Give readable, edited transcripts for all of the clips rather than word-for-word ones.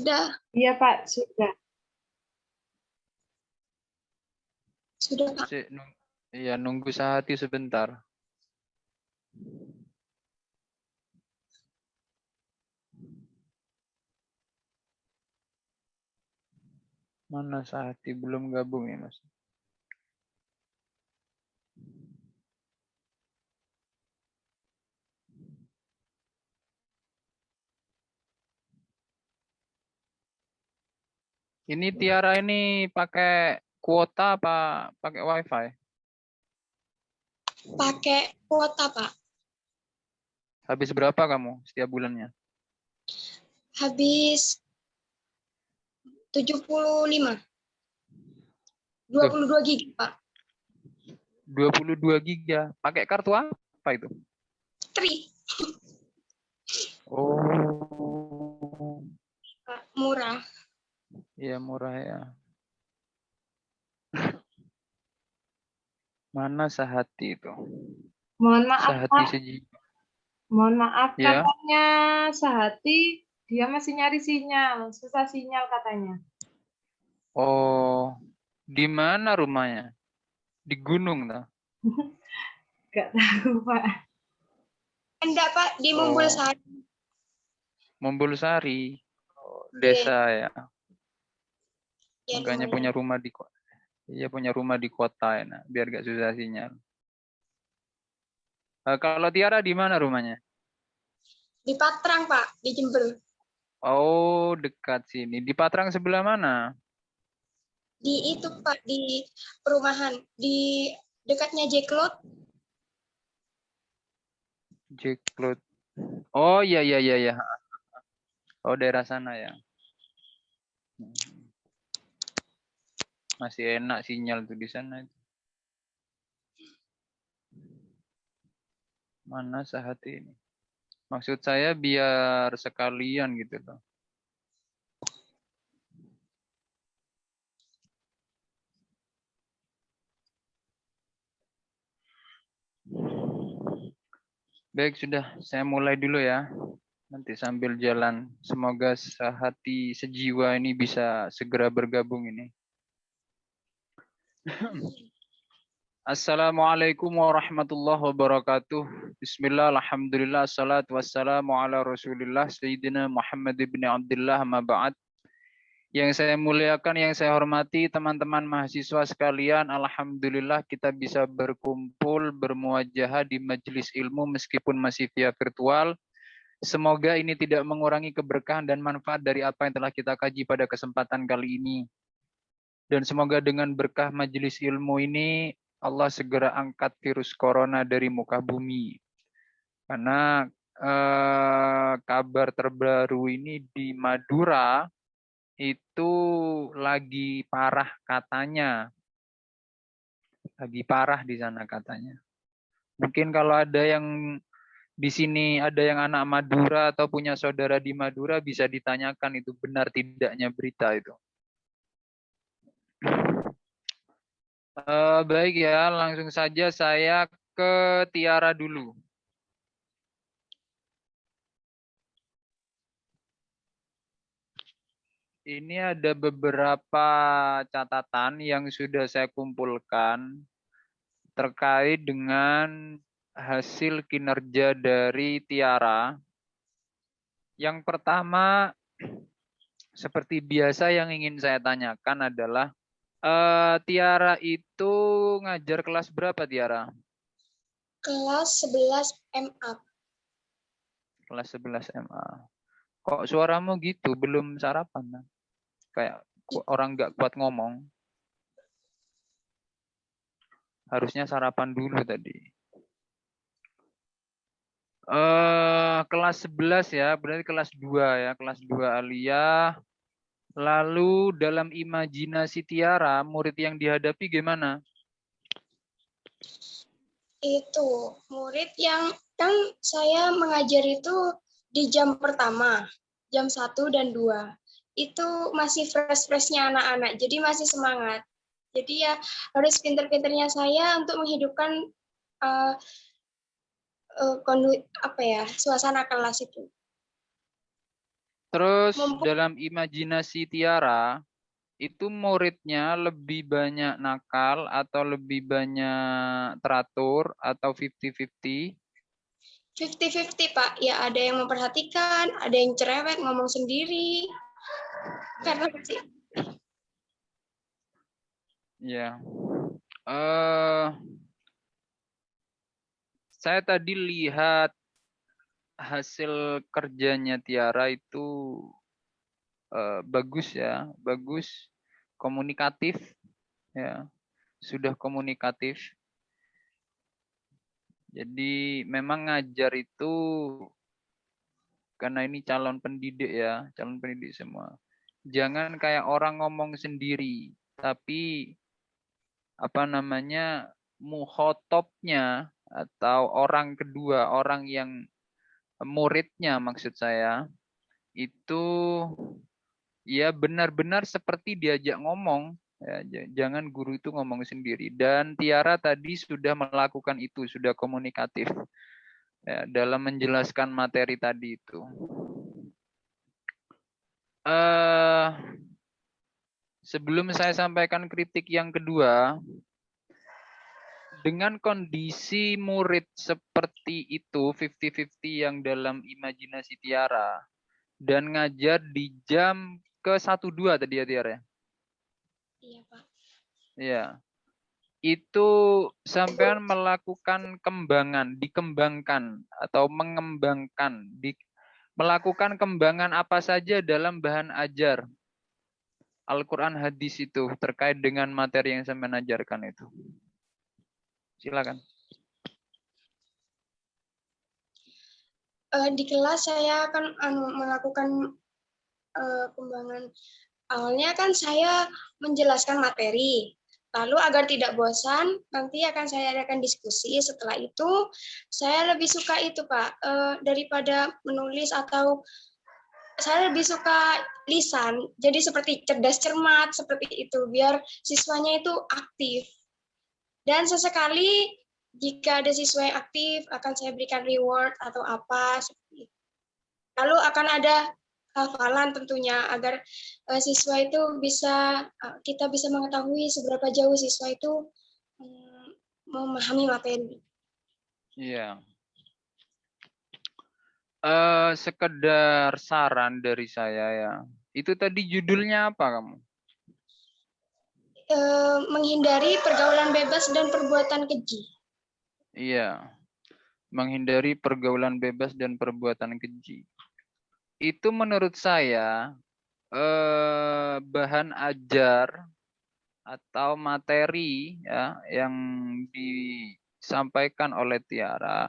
Sudah. Iya, Pak, sudah. Sudah, Pak. Iya, nunggu Sahati sebentar. Mana Sahati belum gabung ya, Mas? Ini Tiara ini pakai kuota apa pakai WiFi? Pakai kuota, Pak. Habis berapa kamu setiap bulannya? Habis 75. 22 GB, Pak. 22 giga. Pakai kartu apa itu? Tri. Oh. Pak, murah. Iya, murah ya. Mana Sahati itu? Mohon maaf, Sahati Pak. sejiwa. Mohon maaf, Ya. katanya Sahati dia masih nyari sinyal, susah sinyal katanya. Oh, di mana rumahnya? Di gunung, tak? Gak tahu, Pak. Enggak, Pak, di Mumbulsari. Mumbulsari. Oh, desa ya. Ya, Makanya lumayan. punya rumah di kota. Iya, punya rumah di kota ya, nah, biar gak susah sinyal. Kalau Tiara di mana rumahnya? Di Patrang, Pak, di Jember. Oh, dekat sini. Di Patrang sebelah mana? Di itu, Pak, di perumahan. Di dekatnya Jeklot. Jeklot. Oh, iya, iya, iya, iya. Oh, daerah sana ya. Masih enak sinyal tuh di sana. Mana Sahati ini? Maksud saya biar sekalian gitu loh. Baik, sudah. Saya mulai dulu ya. Nanti sambil jalan. Semoga Sahati sejiwa ini bisa segera bergabung ini. Assalamualaikum warahmatullahi wabarakatuh. Bismillah, alhamdulillah, salatu wassalamu ala rasulillah, Sayyidina Muhammad ibn Abdullah, ma ba'd. Yang saya muliakan, yang saya hormati, teman-teman mahasiswa sekalian, alhamdulillah kita bisa berkumpul, bermuajahah di majelis ilmu meskipun masih via virtual. Semoga ini tidak mengurangi keberkahan dan manfaat dari apa yang telah kita kaji pada kesempatan kali ini. Dan semoga dengan berkah majelis ilmu ini, Allah segera angkat virus corona dari muka bumi. Karena kabar terbaru ini di Madura itu lagi parah katanya. Lagi parah di sana katanya. Mungkin kalau ada yang di sini ada yang anak Madura atau punya saudara di Madura bisa ditanyakan itu benar tidaknya berita itu. Baik ya, langsung saja saya ke Tiara dulu. Ini ada beberapa catatan yang sudah saya kumpulkan terkait dengan hasil kinerja dari Tiara. Yang pertama, seperti biasa yang ingin saya tanyakan adalah, Tiara itu ngajar kelas berapa, Tiara? Kelas 11 MA. Kelas 11 MA. Kok suaramu gitu, belum sarapan? Kayak orang nggak kuat ngomong. Harusnya sarapan dulu tadi. Kelas 11 ya, berarti kelas 2 ya, kelas 2 aliyah. Lalu dalam imajinasi Tiara, murid yang dihadapi gimana? Itu murid yang kan saya mengajar itu di jam pertama, jam 1 dan 2. Itu masih fresh-freshnya anak-anak, jadi masih semangat. Jadi ya harus pinter-pinternya saya untuk menghidupkan suasana kelas itu. Terus Mumpung dalam imajinasi Tiara, itu muridnya lebih banyak nakal atau lebih banyak teratur atau 50-50? 50-50, Pak. Ya ada yang memperhatikan, ada yang cerewet ngomong sendiri. Karena masih Ya. eh saya tadi lihat hasil kerjanya Tiara itu bagus ya, bagus, komunikatif ya, sudah komunikatif. Jadi memang ngajar itu karena ini calon pendidik ya, calon pendidik semua. Jangan kayak orang ngomong sendiri, tapi apa namanya mukhotobnya atau orang kedua, orang yang muridnya maksud saya itu ya benar-benar seperti diajak ngomong. Ya, jangan guru itu ngomong sendiri. Dan Tiara tadi sudah melakukan itu, sudah komunikatif ya, dalam menjelaskan materi tadi itu. eh Sebelum saya sampaikan kritik yang kedua, dengan kondisi murid seperti itu, 50-50 yang dalam imajinasi Tiara, dan ngajar di jam ke-1-2 tadi ya Tiara? iya, Pak. Ya, itu sampean melakukan dikembangkan atau mengembangkan, melakukan kembangan apa saja dalam bahan ajar Al-Quran hadis itu terkait dengan materi yang saya ajarkan itu. Silakan. Di kelas saya akan melakukan kembangan. Awalnya kan saya menjelaskan materi. Lalu agar tidak bosan, nanti akan saya adakan diskusi. Setelah itu, saya lebih suka itu, Pak, daripada menulis atau saya lebih suka lisan. Jadi seperti cerdas cermat, seperti itu, biar siswanya itu aktif. Dan sesekali jika ada siswa yang aktif, akan saya berikan reward atau apa. Lalu akan ada hafalan tentunya agar siswa itu bisa kita bisa mengetahui seberapa jauh siswa itu memahami materi. Iya. Sekedar saran dari saya ya. Itu tadi judulnya apa kamu? Menghindari pergaulan bebas dan perbuatan keji. Iya. Menghindari pergaulan bebas dan perbuatan keji. Itu menurut saya bahan ajar atau materi ya yang disampaikan oleh Tiara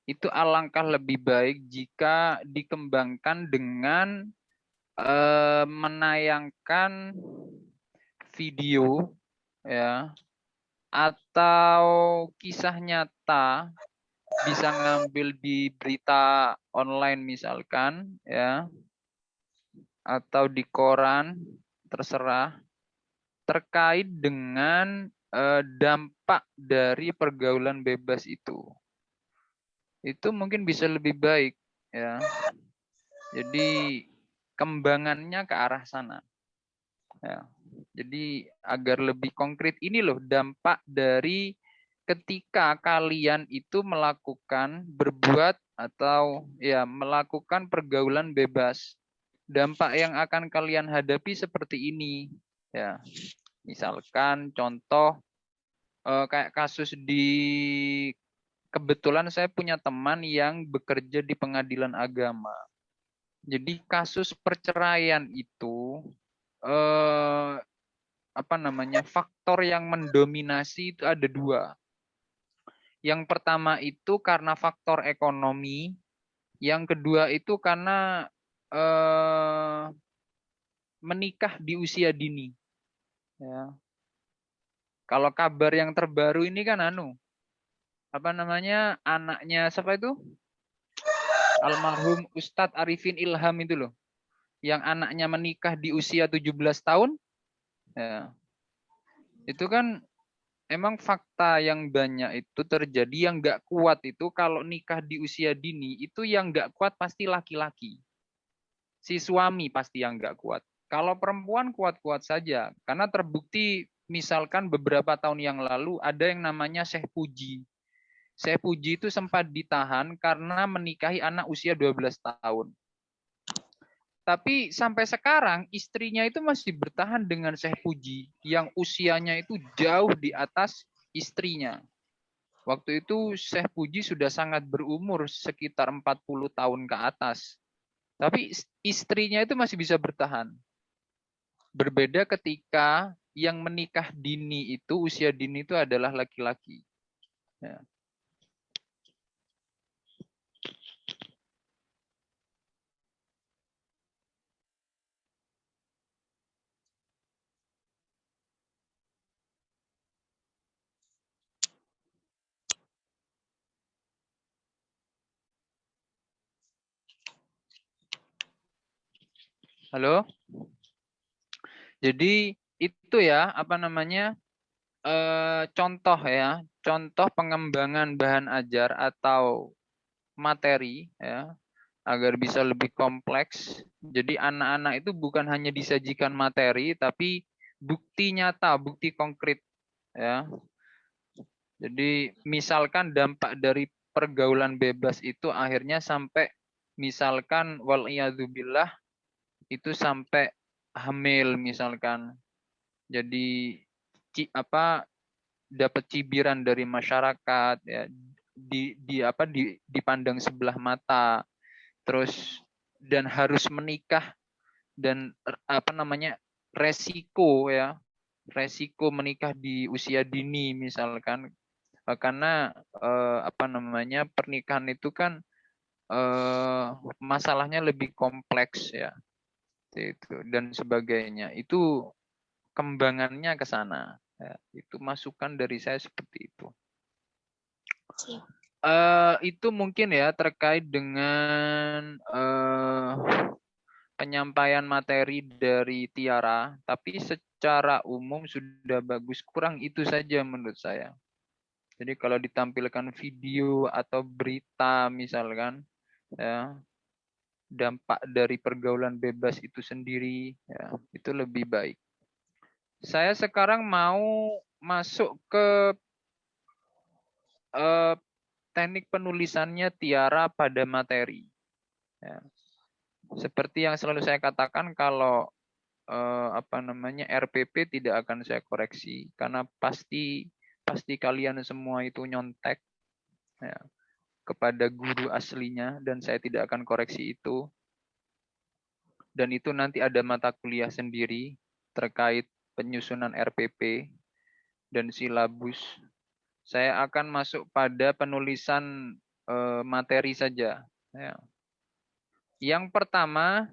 itu alangkah lebih baik jika dikembangkan dengan menayangkan video ya atau kisah nyata, bisa ngambil di berita online misalkan ya atau di koran, terserah, terkait dengan dampak dari pergaulan bebas itu mungkin bisa lebih baik ya. Jadi kembangannya ke arah sana ya. Jadi agar lebih konkret, ini loh dampak dari ketika kalian itu berbuat atau ya melakukan pergaulan bebas. Dampak yang akan kalian hadapi seperti ini ya. Misalkan contoh kayak kasus kebetulan saya punya teman yang bekerja di pengadilan agama. Jadi kasus perceraian itu faktor yang mendominasi itu ada dua. Yang pertama itu karena faktor ekonomi, yang kedua itu karena menikah di usia dini. Ya. Kalau kabar yang terbaru ini kan anaknya siapa itu? Almarhum Ustadz Arifin Ilham itu loh. Yang anaknya menikah di usia 17 tahun. Ya. Itu kan emang fakta yang banyak itu terjadi. Yang nggak kuat itu kalau nikah di usia dini, itu yang nggak kuat pasti laki-laki. Si suami pasti yang nggak kuat. Kalau perempuan kuat-kuat saja, karena terbukti misalkan beberapa tahun yang lalu ada yang namanya Syekh Puji. Syekh Puji itu sempat ditahan karena menikahi anak usia 12 tahun. Tapi sampai sekarang istrinya itu masih bertahan dengan Syekh Puji yang usianya itu jauh di atas istrinya. Waktu itu Syekh Puji sudah sangat berumur sekitar 40 tahun ke atas. Tapi istrinya itu masih bisa bertahan. Berbeda ketika yang menikah dini itu, usia dini itu adalah laki-laki. Ya. Halo? Jadi itu ya, apa namanya, contoh ya, contoh pengembangan bahan ajar atau materi ya, agar bisa lebih kompleks. Jadi anak-anak itu bukan hanya disajikan materi, tapi bukti nyata, bukti konkret ya. Jadi misalkan dampak dari pergaulan bebas itu akhirnya sampai misalkan waliyadzubillah itu sampai hamil misalkan. Jadi apa dapat cibiran dari masyarakat ya, dipandang sebelah mata, terus dan harus menikah, dan apa namanya resiko ya, resiko menikah di usia dini misalkan. Karena apa namanya pernikahan itu kan masalahnya lebih kompleks ya, itu dan sebagainya, itu kembangannya ke sana ya, itu masukan dari saya seperti itu. Siap. Itu mungkin ya terkait dengan penyampaian materi dari Tiara, tapi secara umum sudah bagus. Kurang itu saja menurut saya. Jadi kalau ditampilkan video atau berita misalkan, ya, dampak dari pergaulan bebas itu sendiri, ya, itu lebih baik. Saya sekarang mau masuk ke teknik penulisannya Tiara pada materi. Ya. Seperti yang selalu saya katakan, kalau apa namanya RPP tidak akan saya koreksi karena pasti kalian semua itu nyontek ya, kepada guru aslinya, dan saya tidak akan koreksi itu. Dan itu nanti ada mata kuliah sendiri terkait penyusunan RPP dan silabus. Saya akan masuk pada penulisan materi saja. Ya. Yang pertama,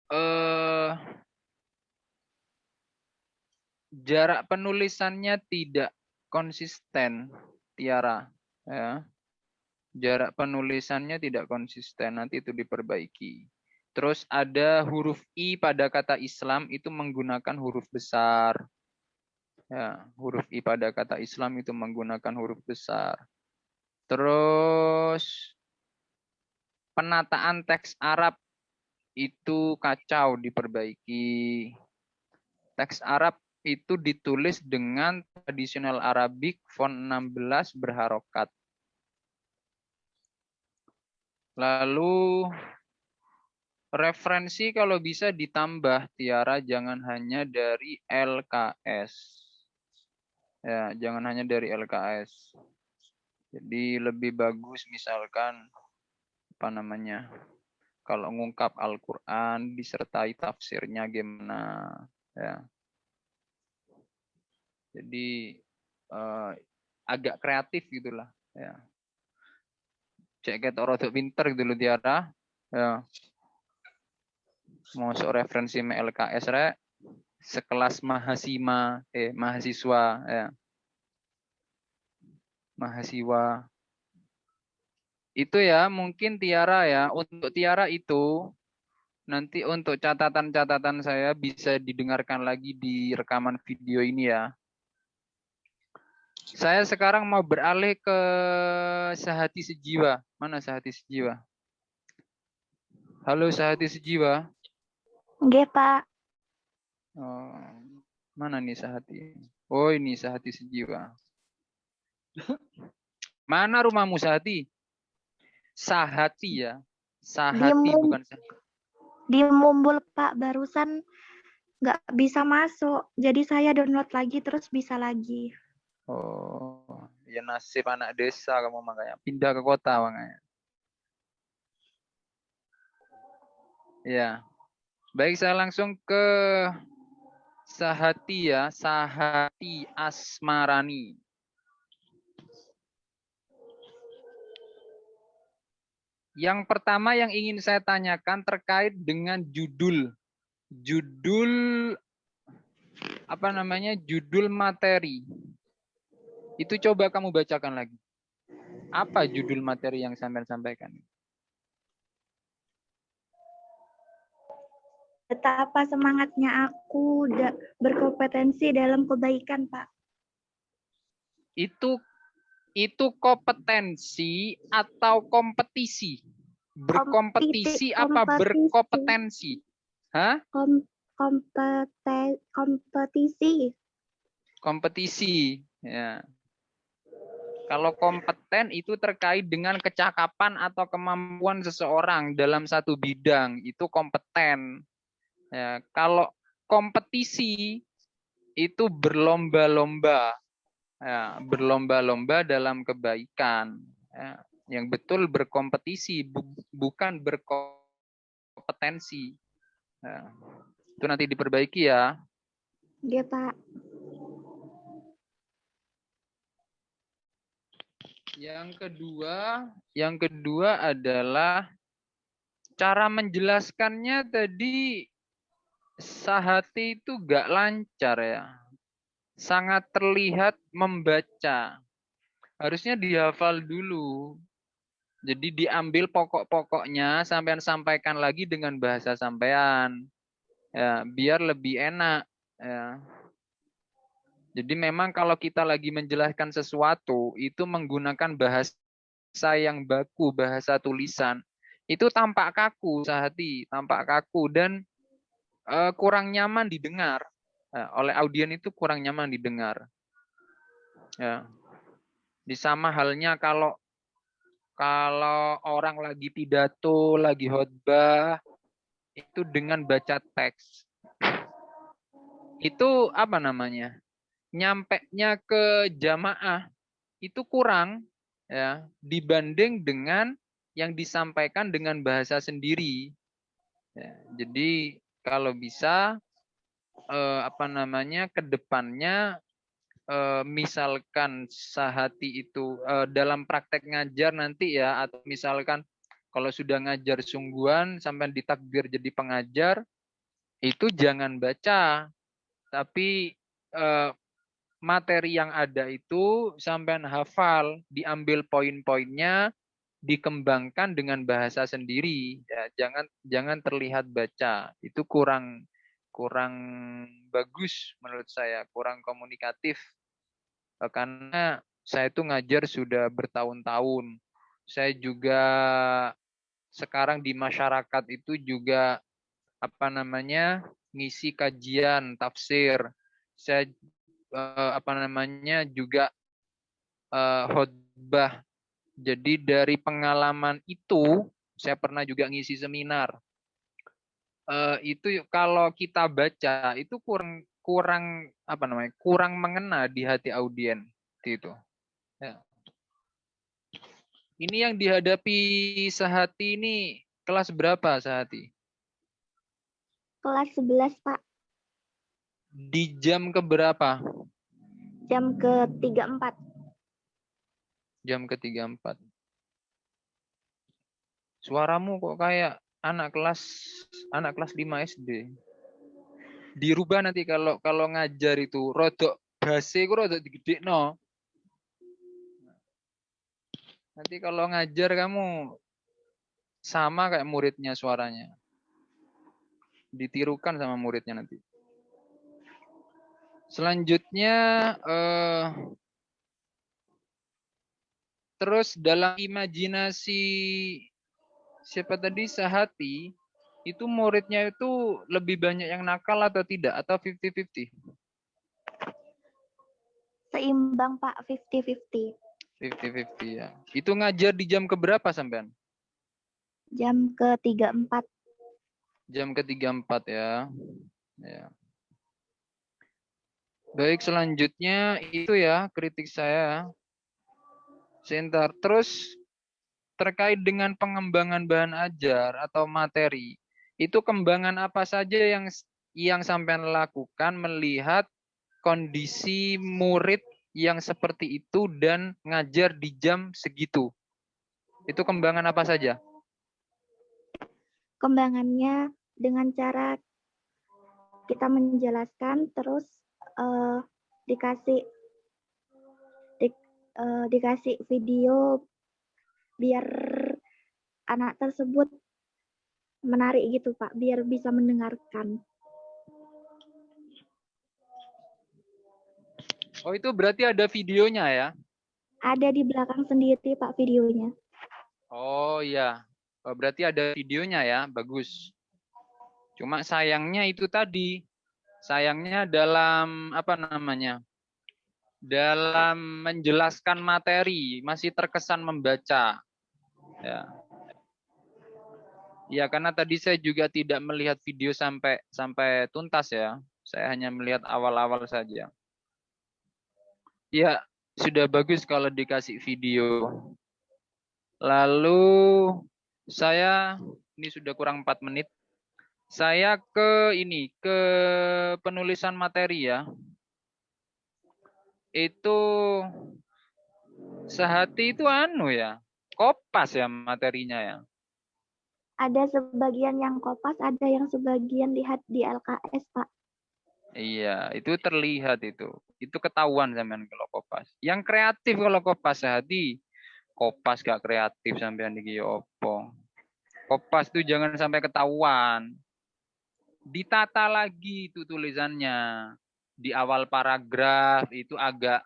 eh, jarak penulisannya tidak konsisten, Tiara. Ya. Jarak penulisannya tidak konsisten, nanti itu diperbaiki. Terus ada huruf I pada kata Islam itu menggunakan huruf besar. Ya, huruf I pada kata Islam itu menggunakan huruf besar. Terus penataan teks Arab itu kacau, diperbaiki. Teks Arab itu ditulis dengan tradisional Arabik font 16 berharokat. Lalu referensi kalau bisa ditambah, Tiara, jangan hanya dari LKS. Ya, jangan hanya dari LKS. Jadi lebih bagus misalkan apa namanya? Kalau ngungkap Al-Qur'an disertai tafsirnya gimana, ya. Jadi agak kreatif gitulah, ya. Cek kita orang pinter gitu loh, Tiara. Ya. Masuk referensi MLKS rek. Sekelas mahasiswa ya. Mahasiswa. Itu ya mungkin Tiara ya. Untuk Tiara itu nanti untuk catatan-catatan saya bisa didengarkan lagi di rekaman video ini ya. Saya sekarang mau beralih ke Sehati Sejiwa. Mana Sehati Sejiwa? Halo Sehati Sejiwa. Nggih, Pak. Oh, mana nih Sehati? Oh ini Sehati Sejiwa. Mana rumahmu Sehati? Sahati ya. Sahati bukan Sahati. Di Mumbul, Pak. Barusan nggak bisa masuk. Jadi saya download lagi terus bisa lagi. Oh, ya nasib anak desa kamu makanya. Pindah ke kota makanya. Ya. Baik, saya langsung ke Sahati ya. Sahati Asmarani. Yang pertama yang ingin saya tanyakan terkait dengan judul. Judul apa namanya? Judul materi. Itu coba kamu bacakan lagi. Apa judul materi yang sampean sampaikan? Betapa semangatnya aku berkompetensi dalam kebaikan, Pak. Itu kompetensi atau kompetisi? Berkompetisi apa berkompetensi? Hah? Kompetisi. Kompetisi. Ya. Kalau kompeten itu terkait dengan kecakapan atau kemampuan seseorang dalam satu bidang, itu kompeten. Ya, kalau kompetisi itu berlomba-lomba. Ya, berlomba-lomba dalam kebaikan. Ya, yang betul berkompetisi, bukan berkompetensi. Ya, itu nanti diperbaiki ya. Iya, Pak. Yang kedua adalah cara menjelaskannya tadi Sahati itu gak lancar ya. Sangat terlihat membaca. Harusnya dihafal dulu. Jadi diambil pokok-pokoknya, sampean sampaikan lagi dengan bahasa sampean. Ya, biar lebih enak. Ya. Jadi memang kalau kita lagi menjelaskan sesuatu, itu menggunakan bahasa yang baku, bahasa tulisan. Itu tampak kaku, Sahati, tampak kaku dan kurang nyaman didengar. Oleh audien itu kurang nyaman didengar. Ya. Di sama halnya kalau orang lagi pidato, lagi khotbah, itu dengan baca teks. Itu apa namanya? Nyampeknya ke jamaah itu kurang ya dibanding dengan yang disampaikan dengan bahasa sendiri. Ya, jadi kalau bisa ke depannya misalkan Sahati itu dalam praktek ngajar nanti ya, atau misalkan kalau sudah ngajar sungguhan sampai ditakdir jadi pengajar, itu jangan baca, tapi materi yang ada itu sampean hafal, diambil poin-poinnya, dikembangkan dengan bahasa sendiri. Ya, jangan terlihat baca. Itu kurang bagus menurut saya, kurang komunikatif. Karena saya itu ngajar sudah bertahun-tahun. Saya juga sekarang di masyarakat itu juga ngisi kajian tafsir. Saya juga khotbah. Jadi dari pengalaman itu saya pernah juga ngisi seminar. Itu kalau kita baca itu kurang mengena di hati audien itu. Ya. Ini yang dihadapi Sahati ini kelas berapa Sahati? Kelas 11, Pak. Di jam keberapa? Jam ke-34. Jam ke-34. Suaramu kok kayak anak kelas 5 SD. Dirubah nanti kalau ngajar itu rodok base ku rodok digedekno. Nanti kalau ngajar kamu sama kayak muridnya suaranya. Ditirukan sama muridnya nanti. Selanjutnya terus dalam imajinasi siapa tadi Sahati itu muridnya itu lebih banyak yang nakal atau tidak atau 50-50? Seimbang, Pak, 50-50. 50-50 ya. Itu ngajar di jam keberapa sampean? Jam ke-3-4. Jam ke-3-4 ya. Ya. Baik, selanjutnya itu ya kritik saya. Sebentar. Terus terkait dengan pengembangan bahan ajar atau materi, itu kembangan apa saja yang sampean lakukan melihat kondisi murid yang seperti itu dan ngajar di jam segitu? Itu kembangan apa saja? Kembangannya dengan cara kita menjelaskan, terus dikasih video biar anak tersebut menarik gitu, Pak, biar bisa mendengarkan. Oh, itu berarti ada videonya ya? Ada di belakang sendiri, Pak, videonya. Oh iya. Oh, berarti ada videonya ya, bagus. Cuma sayangnya itu tadi, sayangnya dalam apa namanya? Dalam menjelaskan materi masih terkesan membaca. Ya. Ya, karena tadi saya juga tidak melihat video sampai tuntas ya. Saya hanya melihat awal-awal saja. Ya, sudah bagus kalau dikasih video. Lalu saya ini sudah kurang 4 menit. Saya ke penulisan materi ya. Itu Sehati itu anu ya. Kopas ya materinya ya. Ada sebagian yang kopas, ada yang sebagian lihat di LKS, Pak. Iya, itu terlihat itu. Itu ketahuan sampean kalau kopas. Yang kreatif kalau kopas Sehati. Kopas gak kreatif sampean iki opo. Kopas tuh jangan sampai ketahuan. Ditata lagi itu tulisannya. Di awal paragraf itu agak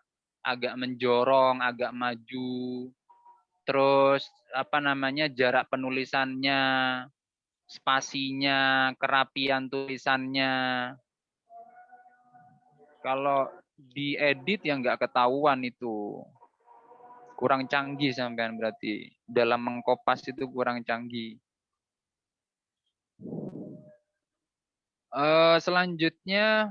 menjorong, agak maju. Terus apa namanya jarak penulisannya, spasinya, kerapian tulisannya. Kalau diedit ya nggak ketahuan itu. Kurang canggih sampean berarti. Dalam mengkopas itu kurang canggih. Selanjutnya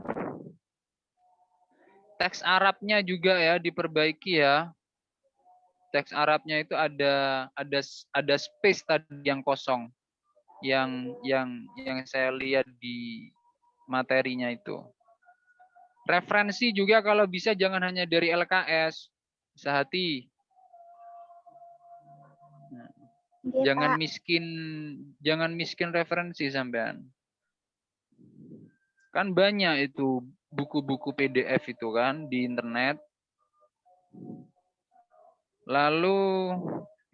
teks Arabnya juga ya diperbaiki ya. Teks Arabnya itu ada space tadi yang kosong. Yang saya lihat di materinya itu. Referensi juga kalau bisa jangan hanya dari LKS. Sehati. Oke, Pak. Jangan miskin referensi sampean. Kan banyak itu buku-buku PDF itu kan di internet. Lalu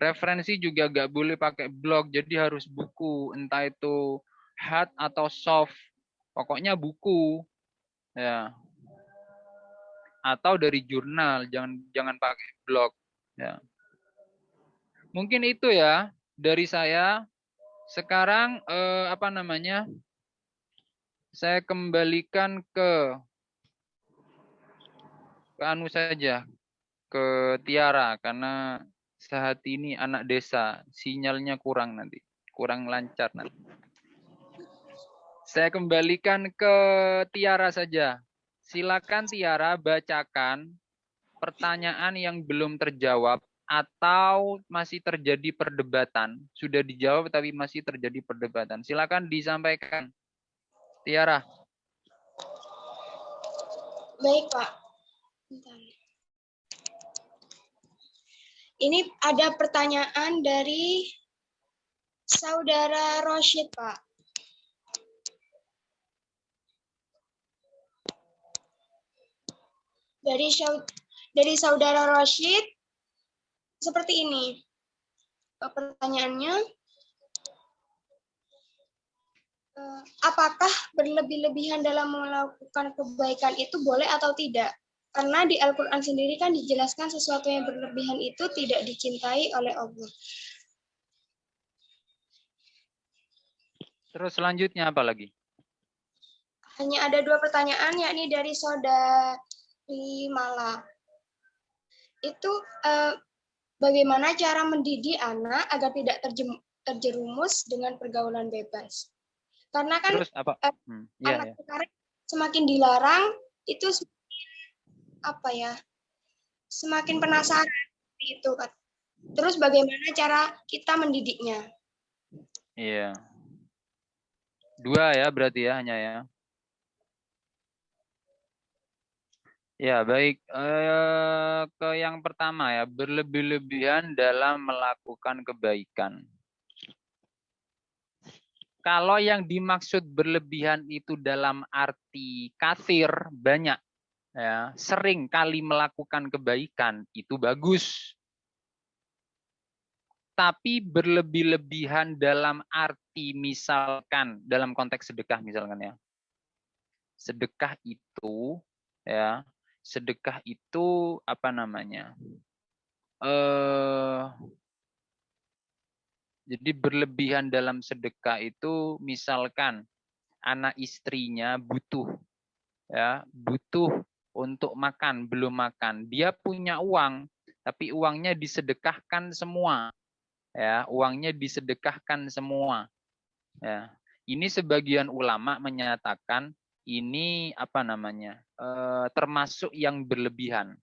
referensi juga nggak boleh pakai blog, jadi harus buku, entah itu hard atau soft. Pokoknya buku. Ya. Atau dari jurnal, jangan pakai blog. Ya. Mungkin itu ya dari saya. Sekarang apa namanya? Saya kembalikan ke anu saja, ke Tiara karena Sehati ini anak desa, sinyalnya kurang nanti, kurang lancar nanti. Saya kembalikan ke Tiara saja. Silakan Tiara bacakan pertanyaan yang belum terjawab atau masih terjadi perdebatan. Sudah dijawab tapi masih terjadi perdebatan. Silakan disampaikan. Tiara. Baik, Pak. Bentar. Ini ada pertanyaan dari Saudara Rosyid, Pak. Dari saudara Rosyid seperti ini. Pertanyaannya, apakah berlebih-lebihan dalam melakukan kebaikan itu boleh atau tidak? Karena di Al-Quran sendiri kan dijelaskan sesuatu yang berlebihan itu tidak dicintai oleh Allah. Terus selanjutnya apa lagi? Hanya ada 2 pertanyaan, yakni dari saudari Mala. Itu bagaimana cara mendidik anak agar tidak terjerumus dengan pergaulan bebas? Karena kan Terus apa? anak sekarang semakin dilarang, itu apa ya? Semakin penasaran itu kan. Terus bagaimana cara kita mendidiknya? Iya. 2 ya berarti ya hanya ya. Ya, baik. Ke yang pertama ya, berlebih-lebihan dalam melakukan kebaikan. Kalau yang dimaksud berlebihan itu dalam arti kathir, banyak, ya, sering kali melakukan kebaikan, itu bagus. Tapi berlebih-lebihan dalam arti misalkan, dalam konteks sedekah misalkan ya. Sedekah itu, ya, sedekah itu apa namanya? Jadi berlebihan dalam sedekah itu misalkan anak istrinya butuh, ya, butuh untuk makan, belum makan. Dia punya uang, tapi uangnya disedekahkan semua, ya, uangnya disedekahkan semua. Ya. Ini sebagian ulama menyatakan ini apa namanya? Termasuk yang berlebihan.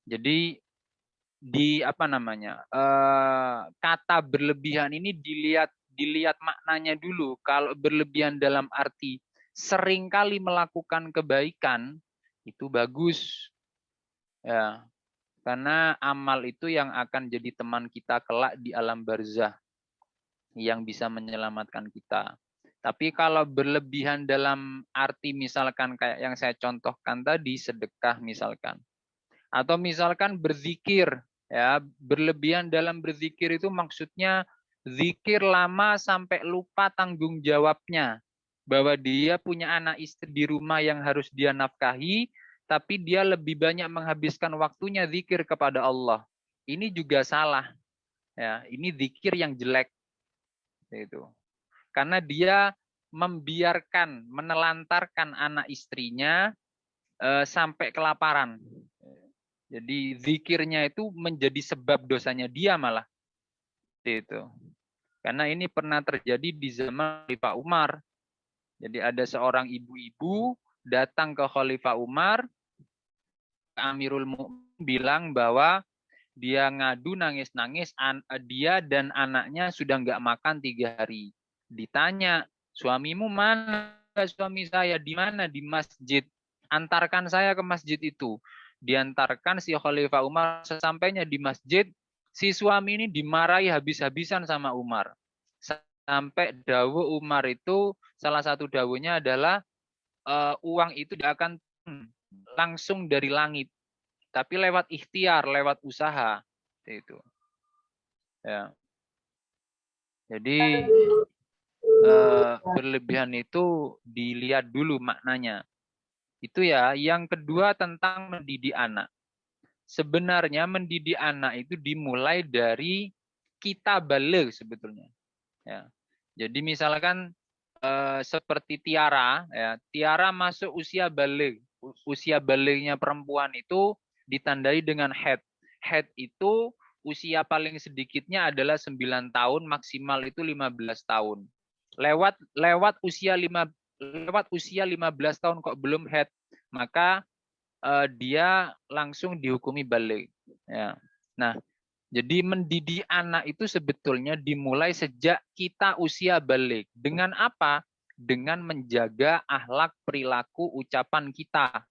Jadi di apa namanya? Kata berlebihan ini dilihat maknanya dulu. Kalau berlebihan dalam arti seringkali melakukan kebaikan itu bagus. Ya. Karena amal itu yang akan jadi teman kita kelak di alam barzah yang bisa menyelamatkan kita. Tapi kalau berlebihan dalam arti misalkan kayak yang saya contohkan tadi, sedekah misalkan. Atau misalkan berzikir, ya, berlebihan dalam berzikir itu maksudnya zikir lama sampai lupa tanggung jawabnya. Bahwa dia punya anak istri di rumah yang harus dia nafkahi, tapi dia lebih banyak menghabiskan waktunya zikir kepada Allah. Ini juga salah. Ya, ini zikir yang jelek. Itu. Karena dia membiarkan, menelantarkan anak istrinya sampai kelaparan. Jadi zikirnya itu menjadi sebab dosanya dia malah. Itu. Karena ini pernah terjadi di zaman Khalifah Umar. Jadi ada seorang ibu-ibu datang ke Khalifah Umar, Amirul Mukminin bilang bahwa dia ngadu nangis-nangis, dia dan anaknya sudah nggak makan 3 hari. Ditanya, suamimu mana? Suami saya di mana? Di masjid. Antarkan saya ke masjid itu. Diantarkan si Khalifah Umar, sesampainya di masjid, si suami ini dimarahi habis-habisan sama Umar. Sampai dawuh Umar itu, salah satu dawuhnya adalah uang itu tidak akan langsung dari langit, tapi lewat ikhtiar, lewat usaha. Itu. Ya. Jadi berlebihan itu dilihat dulu maknanya. Itu ya. Yang kedua tentang mendidik anak. Sebenarnya mendidik anak itu dimulai dari kita balik sebetulnya. Ya. Jadi misalkan seperti Tiara, ya, Tiara masuk usia balik. Usia baliknya perempuan itu ditandai dengan haid. Haid itu usia paling sedikitnya adalah 9 tahun, maksimal itu 15 tahun. Lewat usia 15 tahun kok belum haid, maka dia langsung dihukumi balik. Ya. Nah, jadi mendidik anak itu sebetulnya dimulai sejak kita usia balik. Dengan apa? Dengan menjaga akhlak, perilaku, ucapan kita.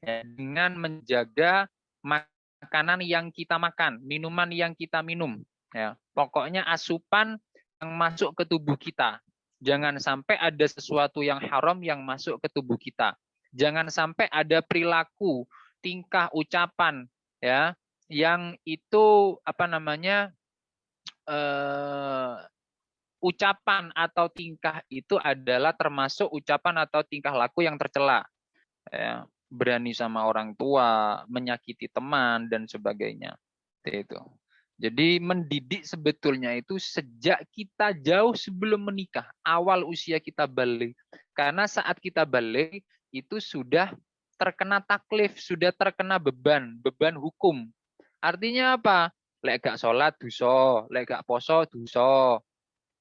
Ya, dengan menjaga makanan yang kita makan, minuman yang kita minum. Ya, pokoknya asupan masuk ke tubuh kita. Jangan sampai ada sesuatu yang haram yang masuk ke tubuh kita. Jangan sampai ada perilaku, tingkah, ucapan ya yang itu ucapan atau tingkah itu adalah termasuk ucapan atau tingkah laku yang tercela. Ya, berani sama orang tua, menyakiti teman dan sebagainya. Itu. Jadi mendidik sebetulnya itu sejak kita jauh sebelum menikah, awal usia kita balik. Karena saat kita balik itu sudah terkena taklif, sudah terkena beban hukum. Artinya apa? Lek gak sholat dosa, lek gak poso dosa.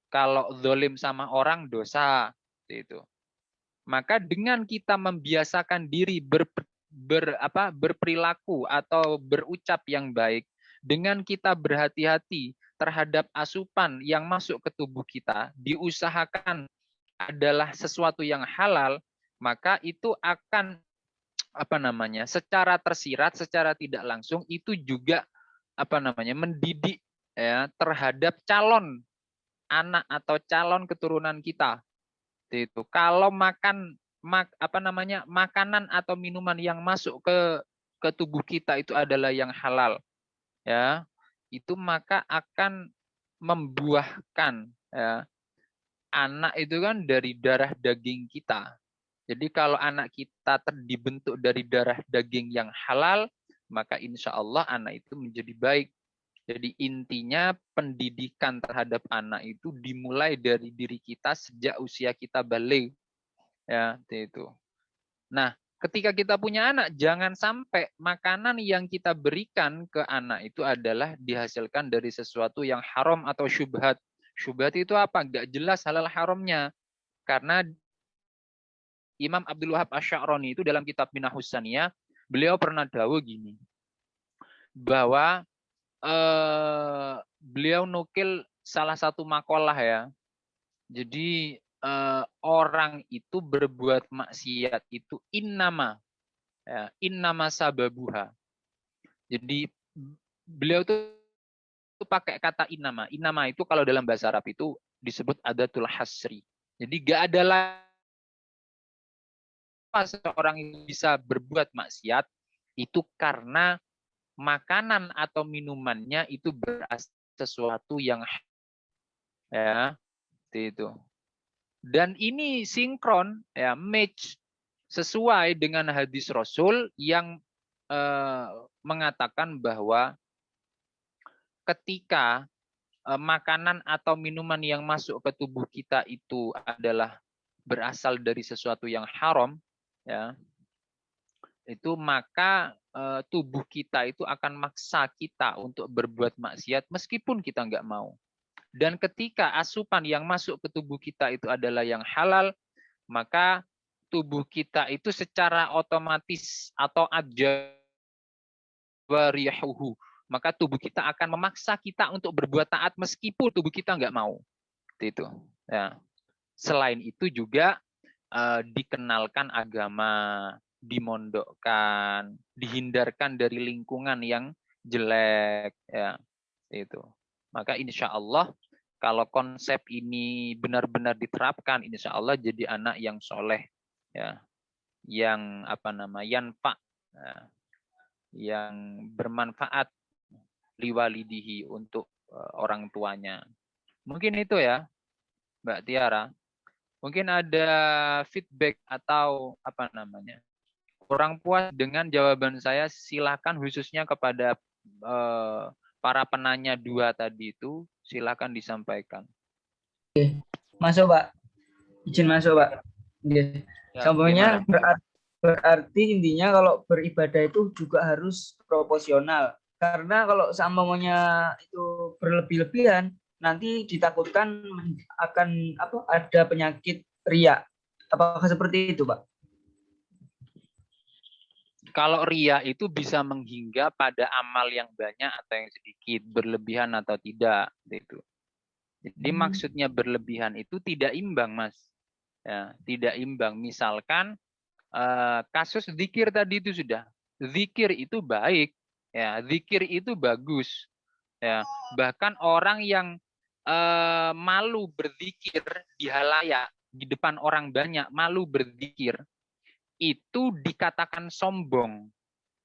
Kalau zalim sama orang dosa, itu. Maka dengan kita membiasakan diri berperilaku atau berucap yang baik, dengan kita berhati-hati terhadap asupan yang masuk ke tubuh kita, diusahakan adalah sesuatu yang halal, maka itu akan secara tersirat, secara tidak langsung itu juga mendidik ya terhadap calon anak atau calon keturunan kita. Itu kalau makanan atau minuman yang masuk ke tubuh kita itu adalah yang halal, ya itu maka akan membuahkan ya, anak itu kan dari darah daging kita. Jadi kalau anak kita dibentuk dari darah daging yang halal, maka insya Allah anak itu menjadi baik. Jadi intinya pendidikan terhadap anak itu dimulai dari diri kita sejak usia kita balik. Ya, itu. Nah, ketika kita punya anak, jangan sampai makanan yang kita berikan ke anak itu adalah dihasilkan dari sesuatu yang haram atau syubhat. Syubhat itu apa? Nggak jelas halal haramnya. Karena Imam Abdul Wahab Asy-Sya'rani itu dalam kitab Minahus Saniyah, beliau pernah dawuh gini, bahwa beliau nukil salah satu makalah ya. Jadi orang itu berbuat maksiat itu innama sababuha. Jadi beliau tuh pakai kata innama. Innama itu kalau dalam bahasa Arab itu disebut adatul hasri. Jadi gak ada seorang yang bisa berbuat maksiat itu karena makanan atau minumannya itu berasal sesuatu yang ya itu. Dan ini sinkron ya match sesuai dengan hadis Rasul yang mengatakan bahwa ketika makanan atau minuman yang masuk ke tubuh kita itu adalah berasal dari sesuatu yang haram ya. Itu maka tubuh kita itu akan maksa kita untuk berbuat maksiat meskipun kita nggak mau. Dan ketika asupan yang masuk ke tubuh kita itu adalah yang halal, maka tubuh kita itu secara otomatis atau ajwariyahuhu, maka tubuh kita akan memaksa kita untuk berbuat taat meskipun tubuh kita nggak mau. Itu. Ya. Selain itu juga dikenalkan agama, dimondokkan, dihindarkan dari lingkungan yang jelek ya itu. Maka insya Allah kalau konsep ini benar-benar diterapkan, insya Allah jadi anak yang soleh ya, yang yanfa ya, yang bermanfaat liwalidihi untuk orang tuanya. Mungkin itu ya Mbak Tiara. Mungkin ada feedback atau kurang puas dengan jawaban saya, silakan khususnya kepada para penanya dua tadi itu, silakan disampaikan. Masuk Pak, izin masuk Pak. Ya, sambungnya berarti intinya kalau beribadah itu juga harus proporsional. Karena kalau sambungnya itu berlebih-lebihan, nanti ditakutkan akan ada penyakit riya. Apakah seperti itu Pak? Kalau ria itu bisa menghingga pada amal yang banyak atau yang sedikit, berlebihan atau tidak, itu. Jadi maksudnya berlebihan itu tidak imbang, Mas. Ya, tidak imbang. Misalkan kasus zikir tadi itu sudah, zikir itu baik, ya, zikir itu bagus, ya. Bahkan orang yang malu berzikir di halayak, di depan orang banyak, malu berzikir, itu dikatakan sombong.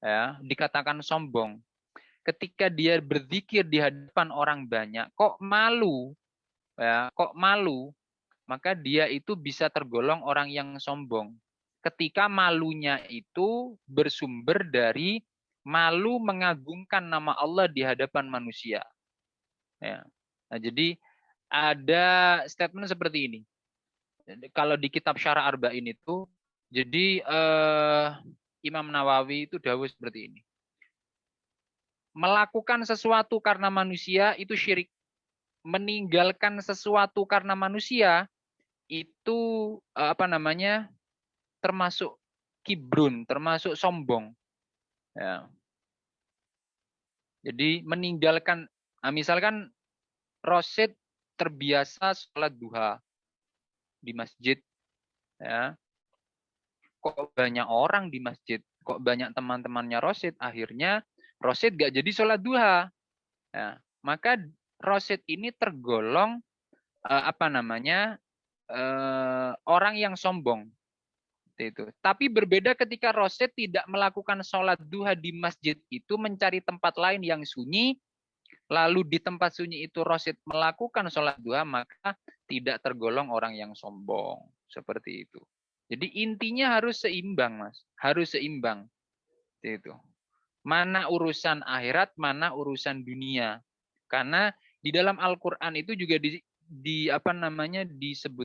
Ya, dikatakan sombong. Ketika dia berzikir di hadapan orang banyak, kok malu, ya, kok malu, maka dia itu bisa tergolong orang yang sombong. Ketika malunya itu bersumber dari malu mengagungkan nama Allah di hadapan manusia. Ya. Nah, jadi ada statement seperti ini. Kalau di kitab Syarah Arba'in itu, jadi Imam Nawawi itu dawuh seperti ini. Melakukan sesuatu karena manusia itu syirik. Meninggalkan sesuatu karena manusia itu termasuk kibrun, termasuk sombong. Ya. Jadi meninggalkan, misalkan Rosid terbiasa sholat duha di masjid, ya. Kok banyak orang di masjid, kok banyak teman-temannya Rosid, akhirnya Rosid gak jadi sholat duha. Ya. Maka Rosid ini tergolong orang yang sombong. Itu. Tapi berbeda ketika Rosid tidak melakukan sholat duha di masjid itu, mencari tempat lain yang sunyi, lalu di tempat sunyi itu Rosid melakukan sholat duha, maka tidak tergolong orang yang sombong. Seperti itu. Jadi intinya harus seimbang, Mas. Harus seimbang. Itu. Mana urusan akhirat, mana urusan dunia. Karena di dalam Al-Qur'an itu juga disebut